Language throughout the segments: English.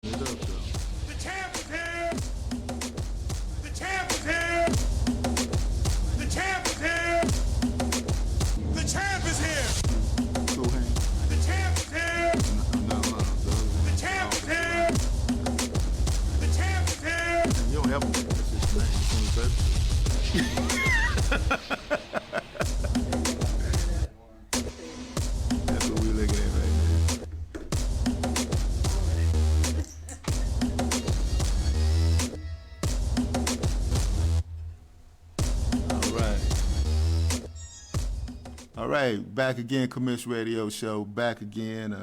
It up, though. The champ is here! The champ is here! The champ is here! The champ is here! Cool hand. The champ is here! No, The champ is here! The champ is here! you don't have a name. That's just your name. That's what we looking at right now. All right, back again, Commish Radio Show, back again.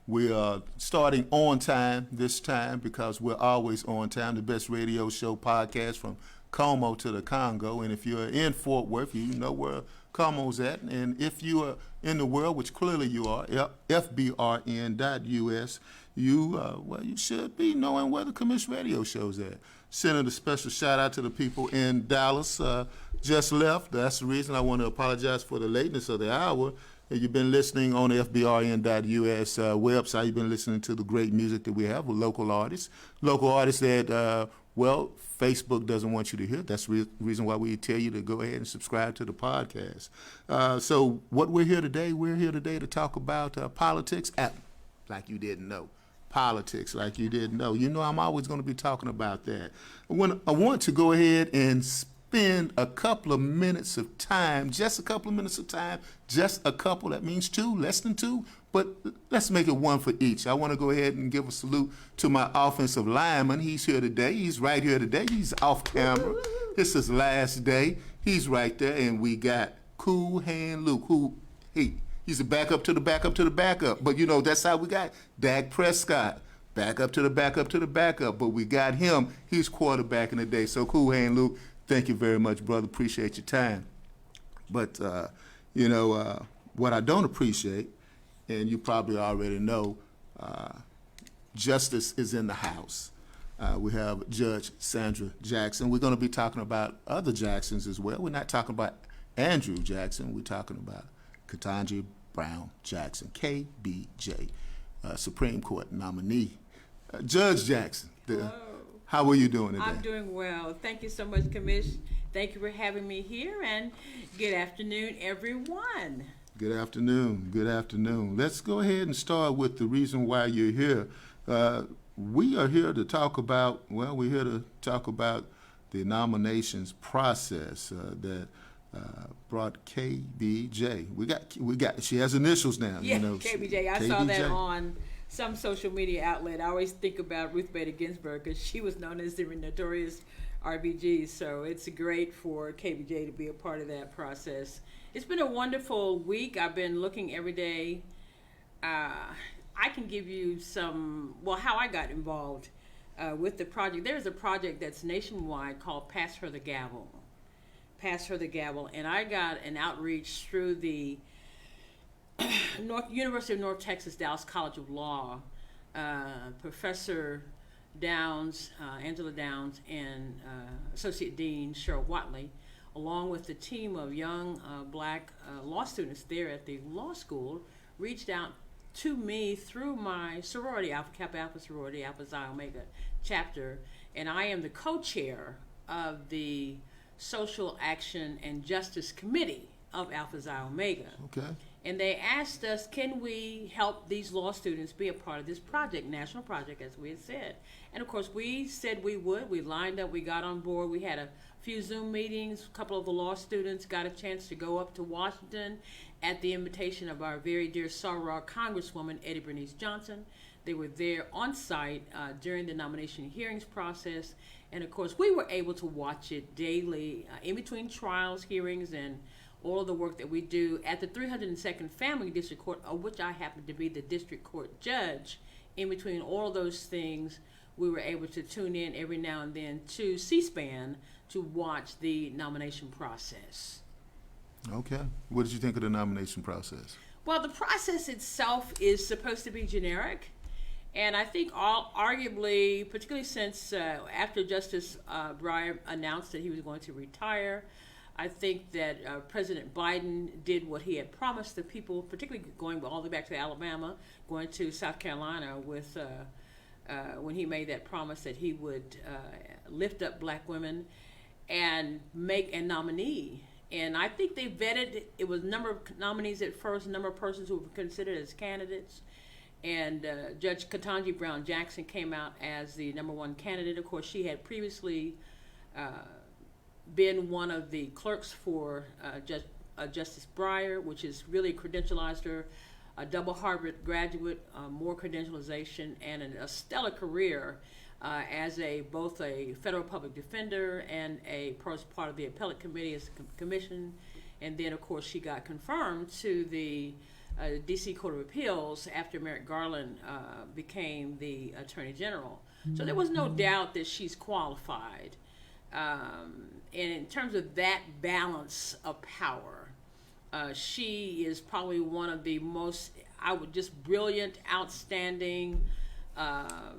We are starting on time this time because we're always on time. The best radio show podcast from Como to the Congo. And if you're in Fort Worth, you know where Como's at. And if you are in the world, which clearly you are, fbrn.us, you should be knowing where the Commish Radio Show's at. Sending a special shout out to the people in Dallas. Just left. That's the reason I want to apologize for the lateness of the hour. You've been listening on the FBRN.US website. You've been listening to the great music that we have with local artists that, Facebook doesn't want you to hear. That's the reason why we tell you to go ahead and subscribe to the podcast. So what we're here today to talk about politics. Like you didn't know. Politics, like you didn't know. You know I'm always going to be talking about that. I want to go ahead and spend a couple of minutes of time, just a couple, that means two, less than two, but let's make it one for each. I want to go ahead and give a salute to my offensive lineman. He's here today. He's right here today. He's off camera. This is his last day. He's right there, and we got Cool Hand Luke, he's a backup to the backup to the backup. But, that's how we got Dak Prescott. Backup to the backup to the backup. But we got him. He's quarterback in the day. So, Cool Hand Luke, thank you very much, brother. Appreciate your time. But, what I don't appreciate, and you probably already know, justice is in the house. We have Judge Sandra Jackson. We're going to be talking about other Jacksons as well. We're not talking about Andrew Jackson. We're talking about Ketanji Brown Jackson, KBJ, Supreme Court nominee. Judge Jackson, how are you doing today? I'm doing well. Thank you so much, Commish. Thank you for having me here, and good afternoon, everyone. Good afternoon. Good afternoon. Let's go ahead and start with the reason why you're here. We are here to talk about, the nominations process that brought KBJ. We got. She has initials now. Yeah, KBJ. I saw that on some social media outlet. I always think about Ruth Bader Ginsburg because she was known as the notorious RBG. So it's great for KBJ to be a part of that process. It's been a wonderful week. I've been looking every day. I can give you how I got involved with the project. There's a project that's nationwide called Pass Her the Gavel. And I got an outreach through the University of North Texas Dallas College of Law, Professor Downs, Angela Downs, and Associate Dean Cheryl Watley, along with the team of young black law students there at the law school, reached out to me through my sorority, Alpha Kappa Alpha sorority, Alpha Xi Omega chapter, and I am the co-chair of the Social Action and Justice Committee of Alpha Xi Omega. Okay. And they asked us, can we help these law students be a part of this project, national project, as we had said. And of course, we said we would. We lined up, we got on board. We had a few Zoom meetings. A couple of the law students got a chance to go up to Washington at the invitation of our very dear Soror Congresswoman, Eddie Bernice Johnson. They were there on site during the nomination hearings process. And of course, we were able to watch it daily in between trials, hearings, and all of the work that we do at the 302nd Family District Court, of which I happen to be the district court judge. In between all of those things, we were able to tune in every now and then to C-SPAN to watch the nomination process. Okay. What did you think of the nomination process? Well, the process itself is supposed to be generic. And I think arguably, particularly since after Justice Breyer announced that he was going to retire, I think that President Biden did what he had promised the people, particularly going all the way back to Alabama, going to South Carolina with when he made that promise that he would lift up black women and make a nominee. And I think they vetted, it was a number of nominees at first, a number of persons who were considered as candidates. And Judge Ketanji Brown Jackson came out as the number one candidate. Of course, she had previously been one of the clerks for Justice Breyer, which has really credentialized her, a double Harvard graduate, more credentialization, and a stellar career as both a federal public defender and a part of the appellate committee as a commission. And then, of course, she got confirmed to the D.C. Court of Appeals after Merrick Garland became the Attorney General. So there was no doubt that she's qualified. And in terms of that balance of power, she is probably one of the most, brilliant, outstanding,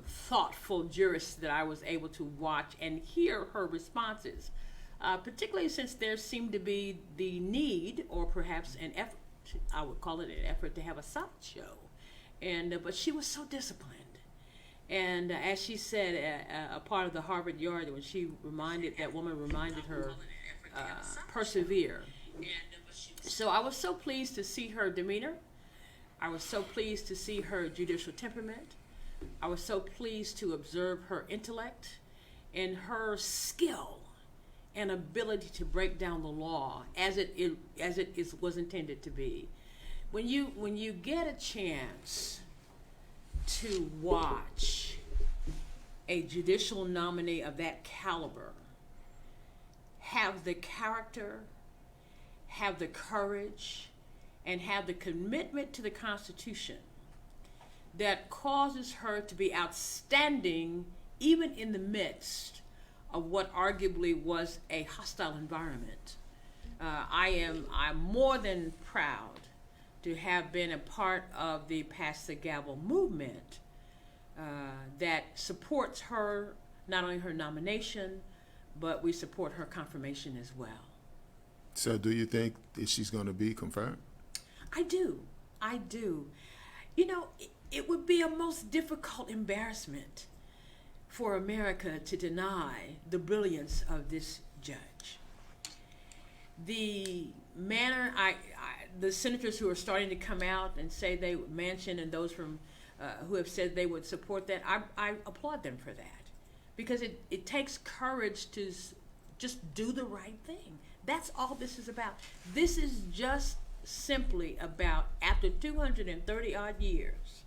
thoughtful jurists that I was able to watch and hear her responses, particularly since there seemed to be the need, or perhaps an effort, I would call it an effort, to have a sideshow. But she was so disciplined. And as she said, a part of the Harvard Yard, when that woman reminded her, persevere. So I was so pleased to see her demeanor. I was so pleased to see her judicial temperament. I was so pleased to observe her intellect and her skill and ability to break down the law as it was intended to be. When you get a chance to watch a judicial nominee of that caliber have the character, have the courage, and have the commitment to the Constitution that causes her to be outstanding even in the midst of what arguably was a hostile environment. I'm more than proud to have been a part of the Pass the Gavel movement that supports her, not only her nomination, but we support her confirmation as well. So do you think that she's going to be confirmed? I do. You know, it would be a most difficult embarrassment for America to deny the brilliance of this judge. The manner, the senators who are starting to come out and say they would mention, and those from who have said they would support that, I applaud them for that, because it takes courage to just do the right thing. That's all this is about. This is just simply about, after 230 odd years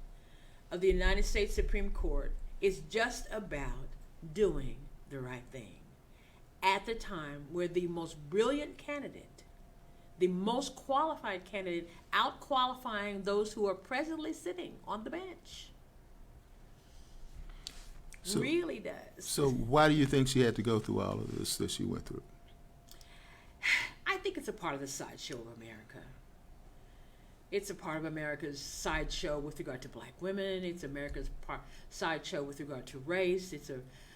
of the United States Supreme Court, it's just about doing the right thing at the time where the most brilliant candidate, the most qualified candidate, out-qualifying those who are presently sitting on the bench. Really does. So why do you think she had to go through all of this that she went through? I think it's a part of the sideshow of America. It's a part of America's sideshow with regard to black women. It's America's sideshow with regard to race. It's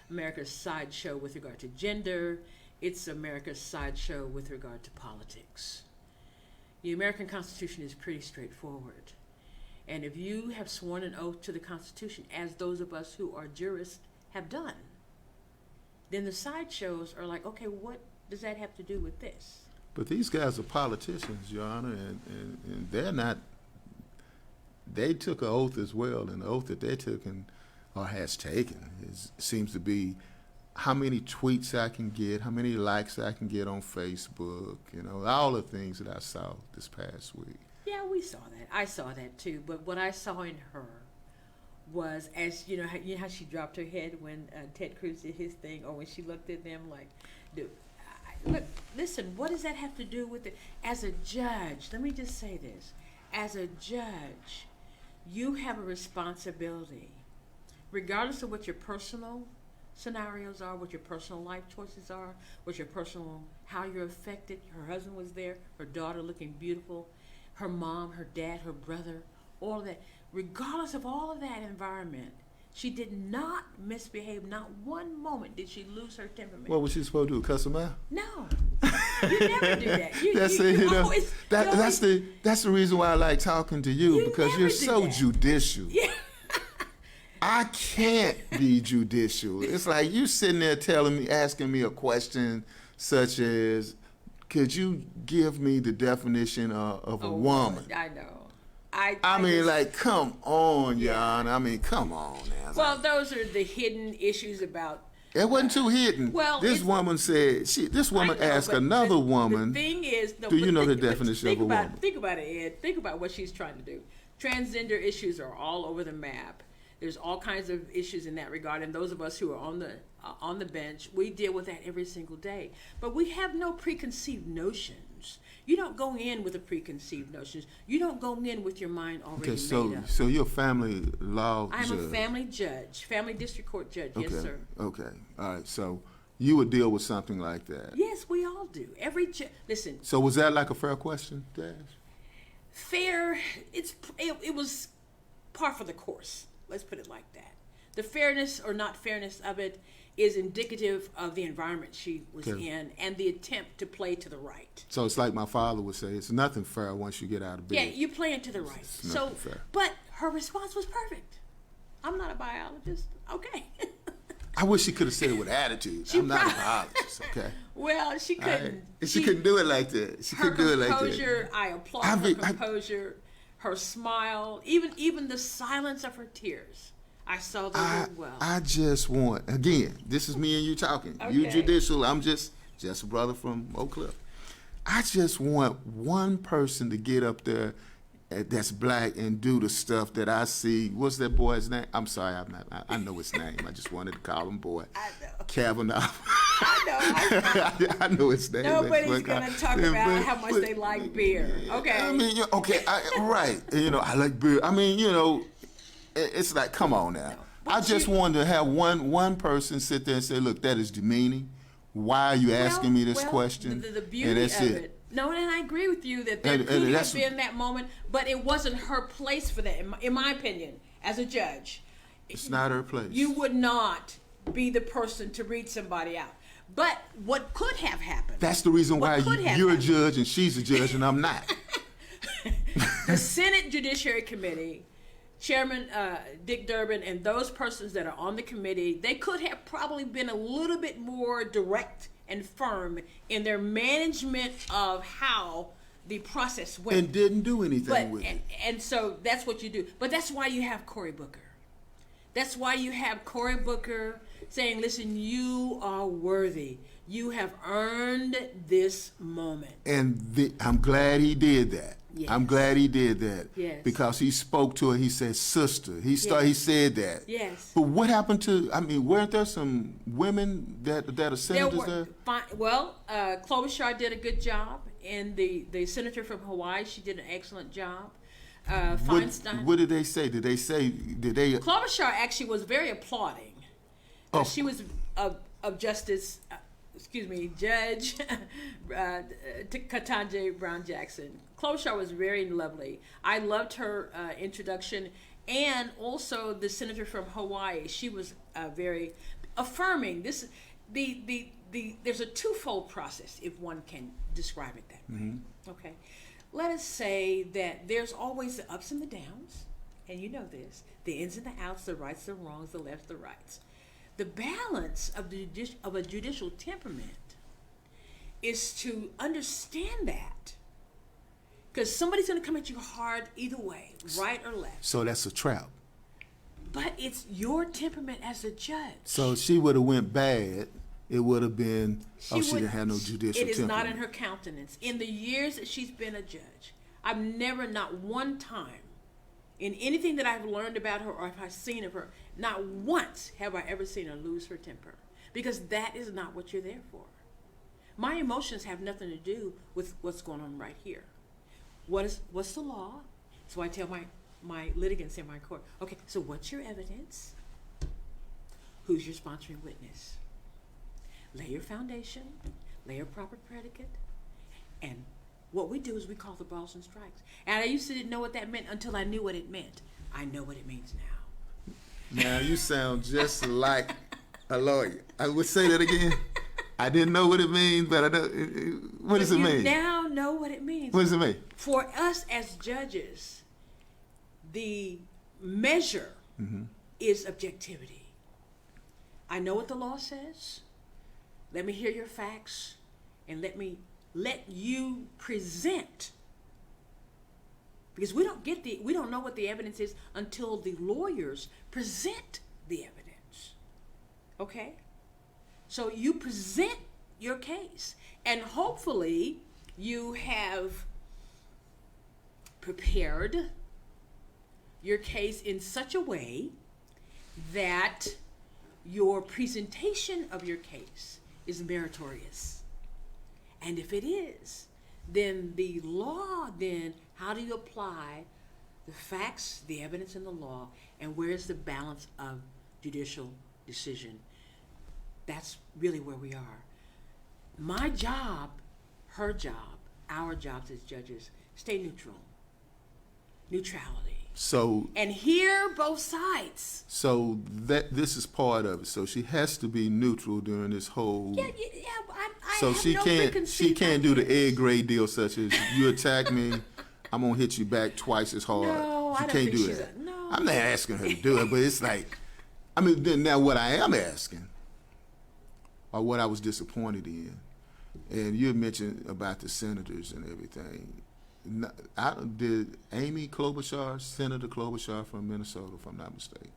America's sideshow with regard to gender. It's America's sideshow with regard to politics. The American Constitution is pretty straightforward. And if you have sworn an oath to the Constitution, as those of us who are jurists have done, then the sideshows are like, okay, what does that have to do with this? But these guys are politicians, Your Honor, and they're not, they took an oath as well, and the oath that they took or has taken seems to be how many tweets I can get, how many likes I can get on Facebook, all the things that I saw this past week. Yeah, we saw that. I saw that too. But what I saw in her was, as you know how she dropped her head when Ted Cruz did his thing, or when she looked at them like, dude, look, listen, what does that have to do with it? As a judge, let me just say this. As a judge, you have a responsibility, regardless of what your personal scenarios are, what your personal life choices are, how you're affected. Her husband was there, her daughter looking beautiful, her mom, her dad, her brother, all of that. Regardless of all of that environment, she did not misbehave. Not one moment did she lose her temperament. What was she supposed to do? Cuss him out? No, you never do that. That's the reason why I like talking to you, because you're so judicial. Yeah. I can't be judicial. It's like you sitting there asking me a question such as, could you give me the definition of a woman? I know. I mean, like, come on, Your Honor. I mean, come on now. Well, those are the hidden issues about. It wasn't too hidden. Well, this woman said, this woman asked another woman, The thing is, do you know the definition of a woman? Think about it, Ed. Think about what she's trying to do. Transgender issues are all over the map. There's all kinds of issues in that regard, and those of us who are on the bench, we deal with that every single day. But we have no preconceived notions. You don't go in with a preconceived notions. You don't go in with your mind already made up. So you're a family law judge. I'm a family judge, family district court judge. Okay. Yes, sir. Okay. All right. So you would deal with something like that. Yes, we all do. Listen. So was that like a fair question, Dash? Fair. It was par for the course. Let's put it like that. The fairness or not fairness of it is indicative of the environment she was in and the attempt to play to the right. So it's like my father would say, it's nothing fair once you get out of bed. Yeah, you playing to the right. It's nothing fair. But her response was perfect. I'm not a biologist. Okay. I wish she could have said it with attitude. I'm not a biologist, okay? Well, she couldn't. Right. She couldn't do it like that. She couldn't do it like that. Her composure, I applaud her composure, her smile, even the silence of her tears. I saw that as well. I just want, again, this is me and you talking. Okay. You judicial, I'm just a brother from Oak Cliff. I just want one person to get up there that's black and do the stuff that I see. What's that boy's name? I'm sorry, I know his name. I just wanted to call him boy. I know. Kavanaugh. I know. I know his name. Nobody's going to talk about how much they like beer. Okay. I mean, right. I like beer. I mean, it's like, come on now. I just wanted to have one person sit there and say, look, that is demeaning. Why are you asking me this question? The beauty of it. No, and I agree with you that there could have been that moment, but it wasn't her place for that, in my opinion, as a judge. It's not her place. You would not be the person to read somebody out. But what could have happened? That's the reason why you're a judge and she's a judge and I'm not. The Senate Judiciary Committee, Chairman Dick Durbin, and those persons that are on the committee, they could have probably been a little bit more direct and firm in their management of how the process went. And didn't do anything with it. And so that's what you do. But that's why you have Cory Booker. That's why you have Cory Booker saying, listen, you are worthy. You have earned this moment. And I'm glad he did that. Yes. I'm glad he did that. Yes. Because he spoke to her. He said, sister. He said that. Yes. But what happened to, weren't there some women that are senators there? Well, Klobuchar did a good job. And the senator from Hawaii, she did an excellent job. Feinstein. What did they say? Did they? Klobuchar actually was very applauding. She was of Justice, Judge Ketanji Brown Jackson. Klobuchar was very lovely. I loved her introduction, and also the senator from Hawaii. She was very affirming. There's a twofold process, if one can describe it that way. Mm-hmm. Okay. Let us say that there's always the ups and the downs, and you know this, the ins and the outs, the rights, the wrongs, the lefts, the rights. The balance of a judicial temperament is to understand that, because somebody's going to come at you hard either way, right or left. So that's a trap. But it's your temperament as a judge. So she would have went bad. It would have been, she didn't have no judicial temperament. It is not in her countenance. In the years that she's been a judge, I've never, not one time, in anything that I've learned about her or I've seen of her, not once have I ever seen her lose her temper. Because that is not what you're there for. My emotions have nothing to do with what's going on right here. What's the law? So I tell my litigants in my court, okay, so what's your evidence? Who's your sponsoring witness? Lay your foundation, lay your proper predicate, and what we do is we call the balls and strikes. And I used to didn't know what that meant until I knew what it meant. I know what it means now. Now you sound just like a lawyer. I would say that again. I didn't know what it means, but I know. What does it mean? You now know what it means. What does it mean? For us as judges, the measure is objectivity. I know what the law says. Let me hear your facts, and let you present. Because we don't know what the evidence is until the lawyers present the evidence. Okay? So you present your case, and hopefully you have prepared your case in such a way that your presentation of your case is meritorious. And if it is, then the law, then how do you apply the facts, the evidence in the law, and where's the balance of judicial decision? That's really where we are. My job, her job, our jobs as judges, stay neutral. Neutrality. So And hear both sides. So this is part of it. So she has to be neutral during this whole. Yeah. I So have she no can't preconceived do the ideas. egg grade deal, such as you attack me, I'm gonna hit you back twice as hard. No, She I don't can't think do she's that. no. I'm not asking her to do it, but it's like, I mean, then now what I am asking, or what I was disappointed in, and you mentioned about the senators and everything. Did Amy Klobuchar, Senator Klobuchar from Minnesota, if I'm not mistaken,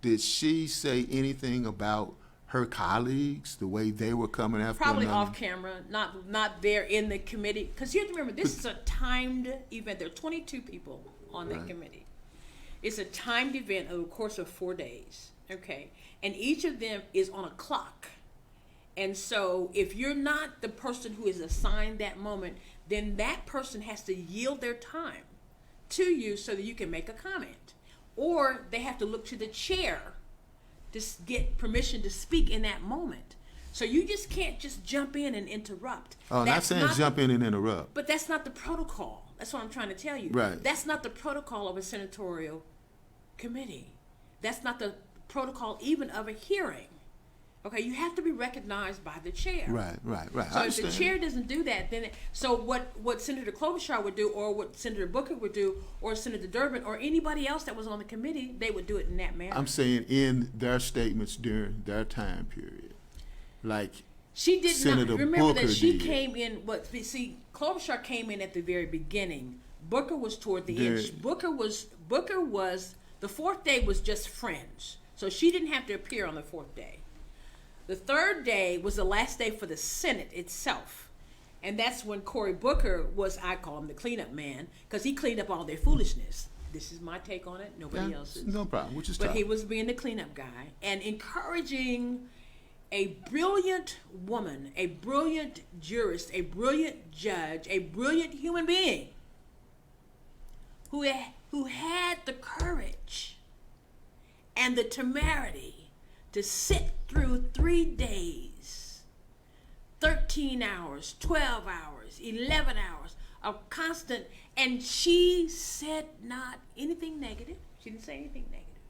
did she say anything about her colleagues, the way they were coming after Probably them? off camera, not there in the committee. Because you have to remember, this is a timed event. There are 22 people on that Right. committee. It's a timed event over the course of 4 days. Okay, and each of them is on a clock. And so if you're not the person who is assigned that moment, then that person has to yield their time to you so that you can make a comment. Or they have to look to the chair to get permission to speak in that moment. So you just can't just jump in and interrupt. Oh, not saying jump in and interrupt. But that's not the protocol. That's what I'm trying to tell you. Right. That's not the protocol of a senatorial committee. That's not the protocol even of a hearing. Okay, you have to be recognized by the chair. Right. So I if the understand. chair doesn't do that, then so what Senator Klobuchar would do, or what Senator Booker would do, or Senator Durbin, or anybody else that was on the committee, they would do it in that manner. I'm saying in their statements during their time period, like She did Senator not remember Booker that she did. came in. Klobuchar came in at the very beginning. Booker was toward the There- end. Booker was the fourth day was just fringe, so she didn't have to appear on the fourth day. The third day was the last day for the Senate itself, and that's when Cory Booker was, I call him the cleanup man, because he cleaned up all their foolishness. This is my take on it. Nobody Yeah, else's. no problem. Which is But tough. he was being the cleanup guy and encouraging a brilliant woman, a brilliant jurist, a brilliant judge, a brilliant human being who had the courage and the temerity to sit through 3 days, 13 hours, 12 hours, 11 hours of constant, and she said not anything negative. She didn't say anything negative.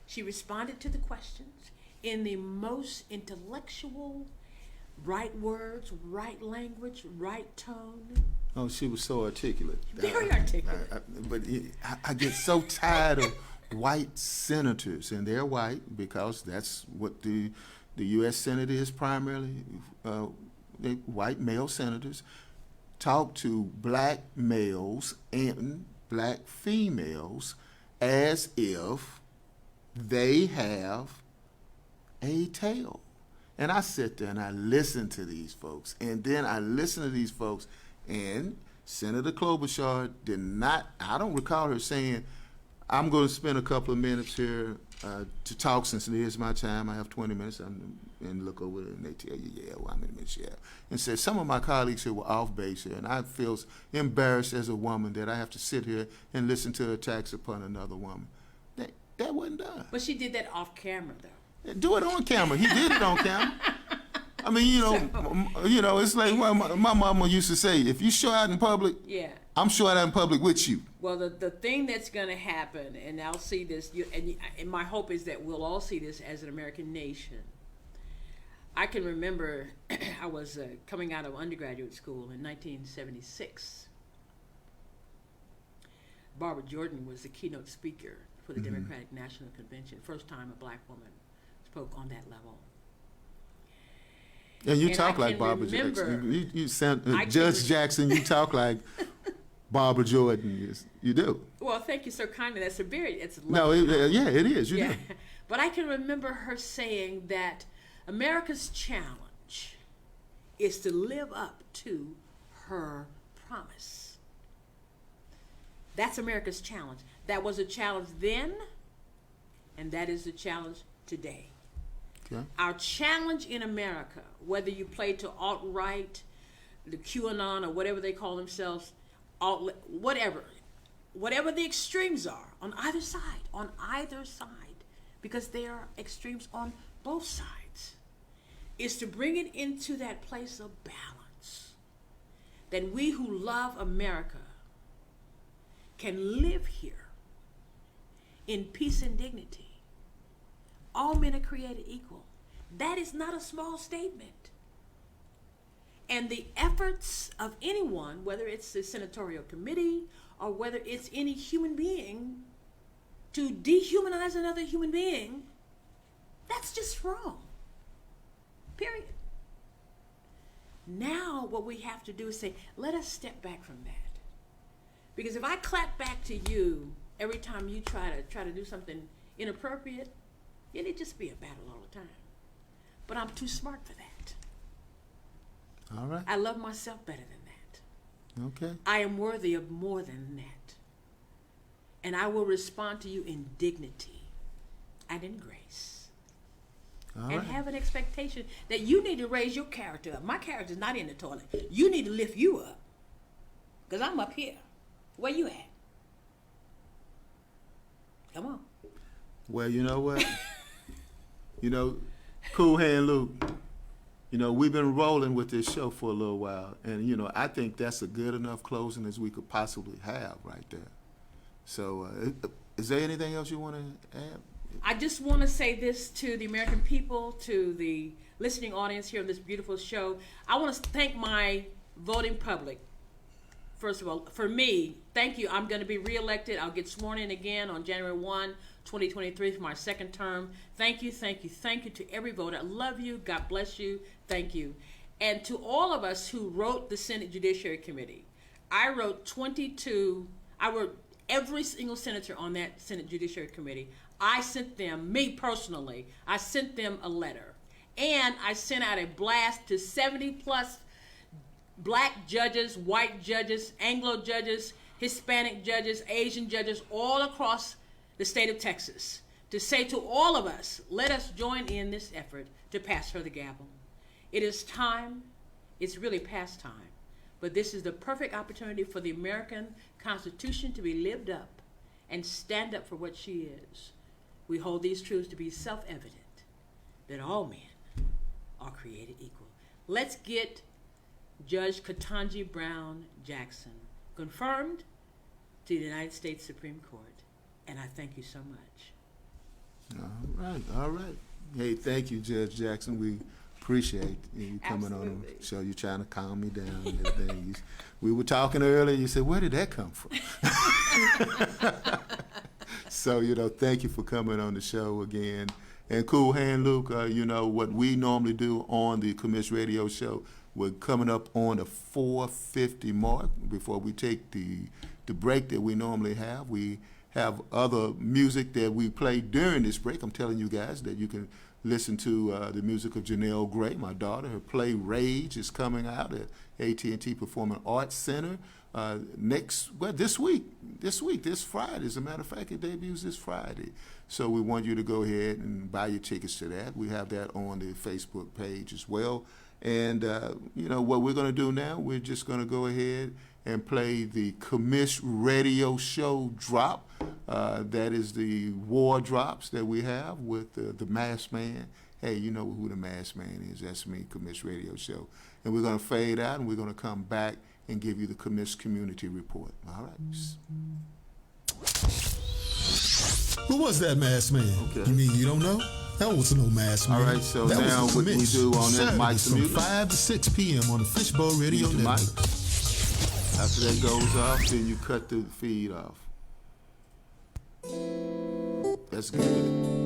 She responded to the questions in the most intellectual, right words, right language, right tone. Oh, she was so articulate. Very articulate. I get so tired of white senators, and they're white because that's what the U.S. Senate is primarily. They white male senators talk to black males and black females as if they have a tail. And I sit there and I listen to these folks, and then I listen to these folks, and Senator Klobuchar did not, I don't recall her saying, I'm going to spend a couple of minutes here to talk since it is my time. I have 20 minutes. And look over it, and they tell you, yeah, well, how many minutes you have? And said, some of my colleagues here were off base here, and I feel embarrassed as a woman that I have to sit here and listen to attacks upon another woman. That wasn't done. But she did that off camera, though. Do it on camera. He did it on camera. I mean, it's like my mama used to say, if you show out in public, Yeah. I'm showing out in public with you. Well, the thing that's going to happen, and I'll see this, and my hope is that we'll all see this as an American nation. I can remember I was coming out of undergraduate school in 1976. Barbara Jordan was the keynote speaker for the Democratic National Convention. First time a black woman spoke on that level. And you And talk I like can Barbara remember- Jackson. You sound, I can Judge re- Jackson, you talk like Barbara Jordan. You do. Well, thank you so kindly. That's it's No, lovely. yeah, it is. You Yeah. do. But I can remember her saying that America's challenge is to live up to her promise. That's America's challenge. That was a challenge then, and that is the challenge today. Okay. Our challenge in America, whether you play to alt-right, the QAnon, or whatever they call themselves, whatever the extremes are on either side, because there are extremes on both sides, is to bring it into that place of balance, that we who love America can live here in peace and dignity. All men are created equal. That is not a small statement. And the efforts of anyone, whether it's the senatorial committee or whether it's any human being, to dehumanize another human being, that's just wrong. Period. Now what we have to do is say, let us step back from that. Because if I clap back to you every time you try to do something inappropriate, it'd just be a battle all the time. But I'm too smart for that. All right. I love myself better than that. Okay. I am worthy of more than that. And I will respond to you in dignity and in grace. All And right. have an expectation that you need to raise your character up. My character's not in the toilet. You need to lift you up. Because I'm up here. Where you at? Come on. Well, you know what? Cool Hand Luke, we've been rolling with this show for a little while, and, I think that's a good enough closing as we could possibly have right there. So, is there anything else you want to add? I just want to say this to the American people, to the listening audience here on this beautiful show. I want to thank my voting public. First of all, for me, thank you. I'm going to be reelected. I'll get sworn in again on January 1, 2023 for my second term. Thank you, thank you, thank you to every voter. I love you. God bless you. Thank you. And to all of us who wrote the Senate Judiciary Committee, I wrote every single senator on that Senate Judiciary Committee. I sent them, me personally, I sent them a letter. And I sent out a blast to 70 plus black judges, white judges, Anglo judges, Hispanic judges, Asian judges, all across the state of Texas, to say to all of us, let us join in this effort to pass her the gavel. It is time, it's really past time, but this is the perfect opportunity for the American Constitution to be lived up and stand up for what she is. We hold these truths to be self-evident, that all men are created equal. Let's get Judge Ketanji Brown Jackson confirmed to the United States Supreme Court. And I thank you so much. All right. Hey, thank you, Judge Jackson. We appreciate you coming on Absolutely. the show. You're trying to calm me down and everything. We were talking earlier, you said, where did that come from? So, thank you for coming on the show again. And Cool Hand Luke, what we normally do on the Commish Radio Show, we're coming up on the 4:50 mark before we take the break that we normally have. We have other music that we play during this break. I'm telling you guys that you can listen to the music of Janelle Gray, my daughter. Her play Rage is coming out at AT&T Performing Arts Center this Friday. As a matter of fact, it debuts this Friday. So we want you to go ahead and buy your tickets to that. We have that on the Facebook page as well. And, what we're going to do now, we're just going to go ahead and play the Commish Radio Show drop. That is the war drops that we have with the Masked Man. Hey, you know who the Masked Man is. That's me, Commish Radio Show. And we're going to fade out, and we're going to come back and give you the Commish Community Report. All right. Who was that masked man? Okay. You mean you don't know? That was no masked man. All right, so that now was the what we Commish. do on that, Saturdays Mike's from Music. 5 to 6 p.m. on the Fishbowl Radio Mute your Network. mic. After that goes off, then you cut the feed off. That's good.